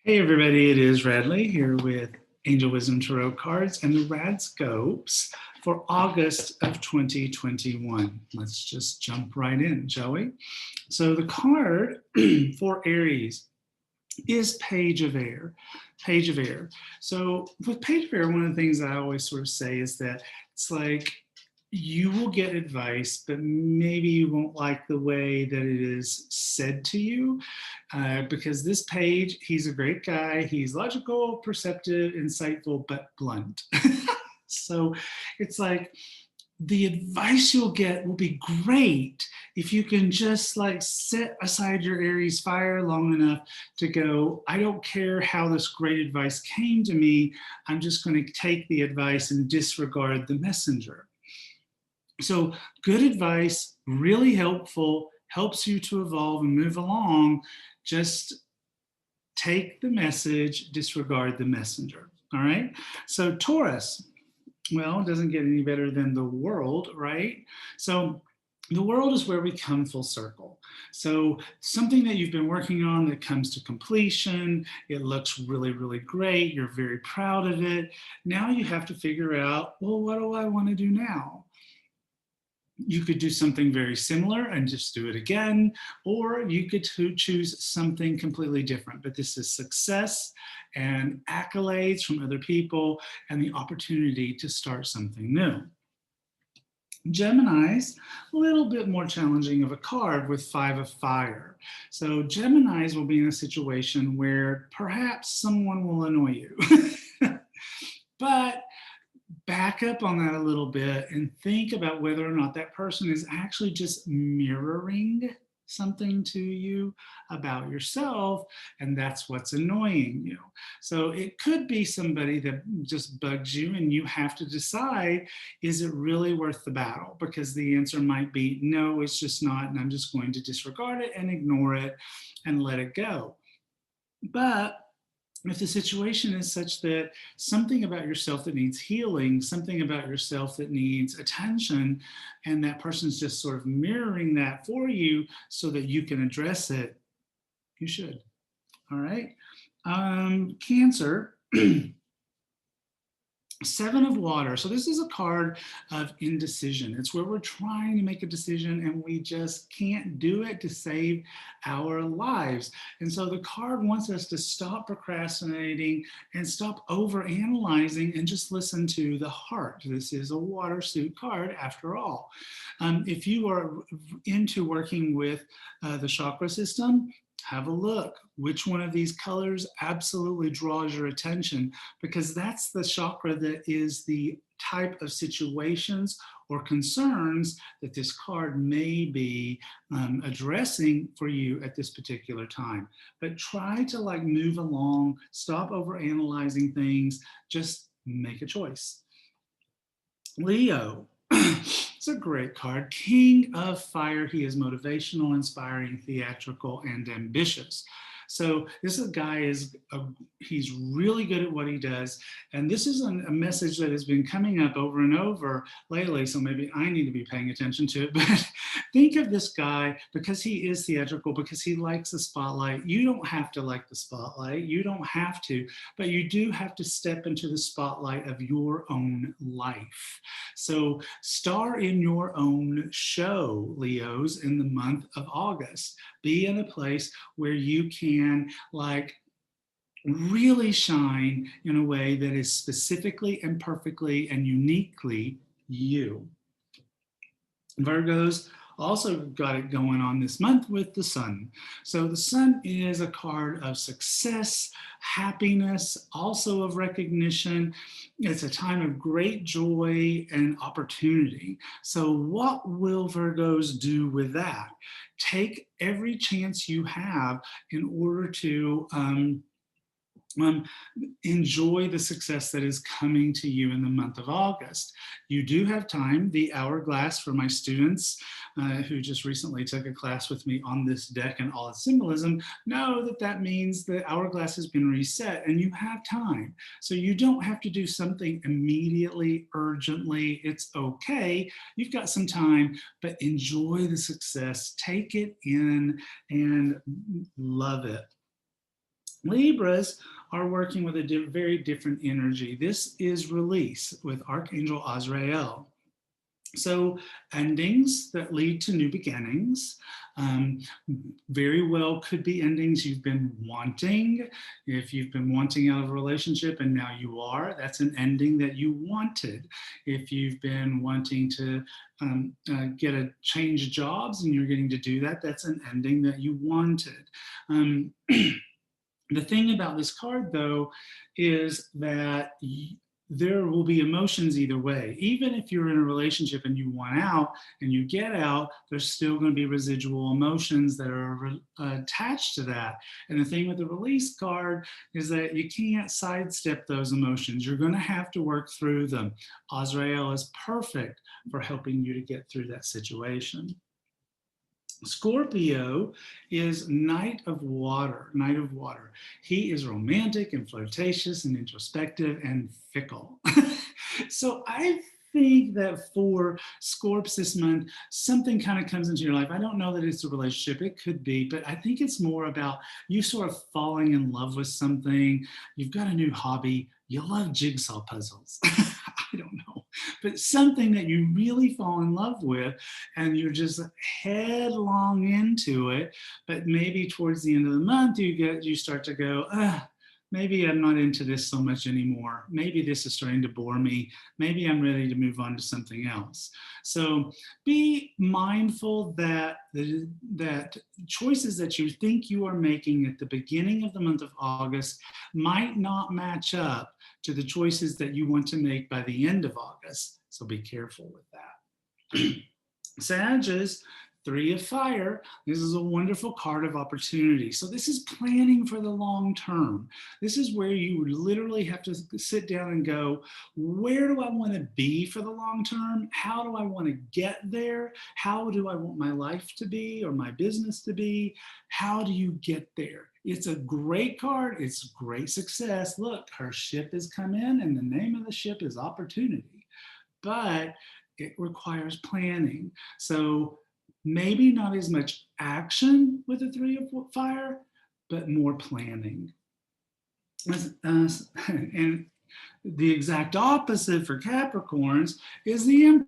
Hey everybody, it is Radley here with Angel Wisdom Tarot cards and the RadScopes for August of 2021. Let's just jump right in, shall we? So the card for Aries is Page of Air. Page of Air. So with Page of Air, one of the things I always sort of say is that it's like you will get advice, but maybe you won't like the way that it is said to you. Because this page, he's a great guy. He's logical, perceptive, insightful, but blunt. So it's like the advice you'll get will be great if you can just like set aside your Aries fire long enough to go, I don't care how this great advice came to me. I'm just going to take the advice and disregard the messenger. So good advice, really helpful, helps you to evolve and move along. Just take the message, disregard the messenger. All right. So Taurus, well, it doesn't get any better than the world, right? So the world is where we come full circle. So something that you've been working on that comes to completion, it looks really, really great. You're very proud of it. Now you have to figure out, well, what do I want to do now? You could do something very similar and just do it again, or you could choose something completely different. But this is success and accolades from other people and the opportunity to start something new. Gemini's a little bit more challenging of a card with 5 of fire. So Gemini's will be in a situation where perhaps someone will annoy you. But back up on that a little bit and think about whether or not that person is actually just mirroring something to you about yourself, and that's what's annoying you. So it could be somebody that just bugs you and you have to decide, is it really worth the battle? Because the answer might be no, it's just not, and I'm just going to disregard it and ignore it and let it go. But if the situation is such that something about yourself that needs healing, something about yourself that needs attention, and that person's just sort of mirroring that for you so that you can address it, you should. All right. Cancer. 7 of water. So this is a card of indecision. It's where we're trying to make a decision and we just can't do it to save our lives. And so the card wants us to stop procrastinating and stop overanalyzing and just listen to the heart. This is a water suit card after all. If you are into working with the chakra system, have a look. Which one of these colors absolutely draws your attention? Because that's the chakra that is the type of situations or concerns that this card may be addressing for you at this particular time. But try to like move along, stop over analyzing things, just make a choice. Leo. It's a great card. King of Fire. He is motivational, inspiring, theatrical, and ambitious. So this guy he's really good at what he does. And this is a message that has been coming up over and over lately. So maybe I need to be paying attention to it. But think of this guy, because he is theatrical, because he likes the spotlight. You don't have to like the spotlight. You don't have to, but you do have to step into the spotlight of your own life. So star in your own show, Leos, in the month of August. Be in a place where you can like really shine in a way that is specifically and perfectly and uniquely you. Virgos also got it going on this month with the sun. So the sun is a card of success, happiness, also of recognition. It's a time of great joy and opportunity. So what will Virgos do with that? Take every chance you have in order to enjoy the success that is coming to you in the month of August. You do have time. The hourglass, for my students who just recently took a class with me on this deck and all its symbolism, know that that means the hourglass has been reset and you have time. So you don't have to do something immediately, urgently. It's okay. You've got some time, but enjoy the success. Take it in and love it. Libras are working with a very different energy. This is release with Archangel Azrael. So endings that lead to new beginnings, um, very well could be endings you've been wanting. If you've been wanting out of a relationship and now you are, that's an ending that you wanted. If you've been wanting to get a change of jobs and you're getting to do that, that's an ending that you wanted. The thing about this card, though, is that there will be emotions either way. Even if you're in a relationship and you want out and you get out, there's still going to be residual emotions that are attached to that. And the thing with the release card is that you can't sidestep those emotions. You're going to have to work through them. Azrael is perfect for helping you to get through that situation. Scorpio is Knight of Water, Knight of Water. He is romantic and flirtatious and introspective and fickle. So I think that for Scorps this month, something kind of comes into your life. I don't know that it's a relationship, it could be, but I think it's more about you sort of falling in love with something. You've got a new hobby. You love jigsaw puzzles. I don't know, but something that you really fall in love with and you're just headlong into it. But maybe towards the end of the month, you start to go, maybe I'm not into this so much anymore. Maybe this is starting to bore me. Maybe I'm ready to move on to something else. So be mindful that that choices that you think you are making at the beginning of the month of August might not match up to the choices that you want to make by the end of August. So be careful with that. Sagittarius, 3 of Fire. This is a wonderful card of opportunity. So this is planning for the long term. This is where you literally have to sit down and go, where do I want to be for the long term? How do I want to get there? How do I want my life to be or my business to be? How do you get there? It's a great card. It's great success. Look, her ship has come in and the name of the ship is Opportunity. But it requires planning. So maybe not as much action with the 3 of Fire, but more planning. And the exact opposite for Capricorns is the Empress.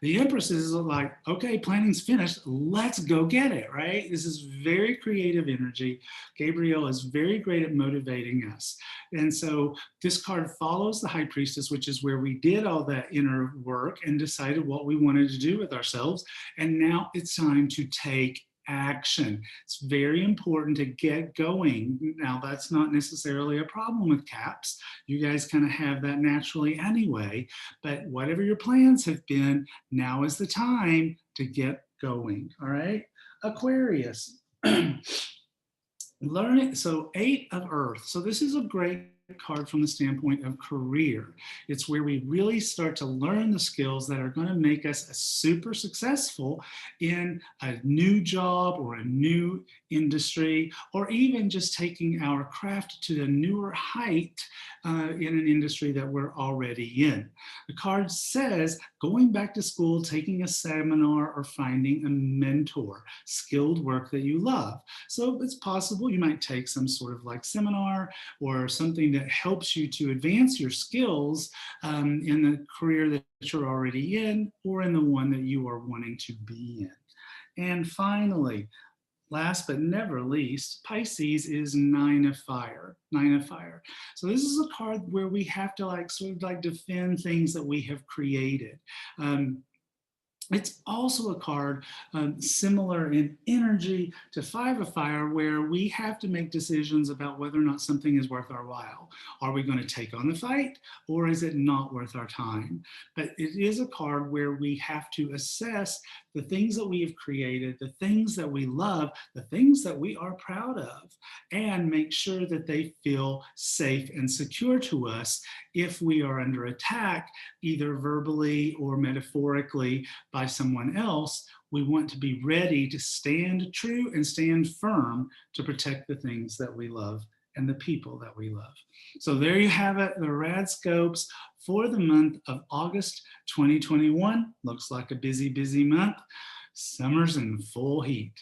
The Empress is like, okay, planning's finished, let's go get it, right? This is very creative energy. Gabriel is very great at motivating us. And so this card follows the High Priestess, which is where we did all that inner work and decided what we wanted to do with ourselves. And now it's time to take action. It's very important to get going. Now, that's not necessarily a problem with Caps. You guys kind of have that naturally anyway, but whatever your plans have been, now is the time to get going, all right? Aquarius. Learn it. So 8 of Earth. So this is a great card from the standpoint of career. It's where we really start to learn the skills that are going to make us super successful in a new job or a new industry, or even just taking our craft to a newer height in an industry that we're already in. The card says going back to school, taking a seminar, or finding a mentor, skilled work that you love. So it's possible you might take some sort of like seminar or something that helps you to advance your skills in the career that you're already in or in the one that you are wanting to be in. And finally, last but never least, Pisces is 9 of Fire, 9 of Fire. So this is a card where we have to like sort of like defend things that we have created. It's also a card similar in energy to 5 of Fire, where we have to make decisions about whether or not something is worth our while. Are we going to take on the fight, or is it not worth our time? But it is a card where we have to assess the things that we have created, the things that we love, the things that we are proud of, and make sure that they feel safe and secure to us if we are under attack, either verbally or metaphorically by someone else. We want to be ready to stand true and stand firm to protect the things that we love and the people that we love. So there you have it, the RadScopes for the month of August 2021. Looks like a busy, busy month. Summer's in full heat.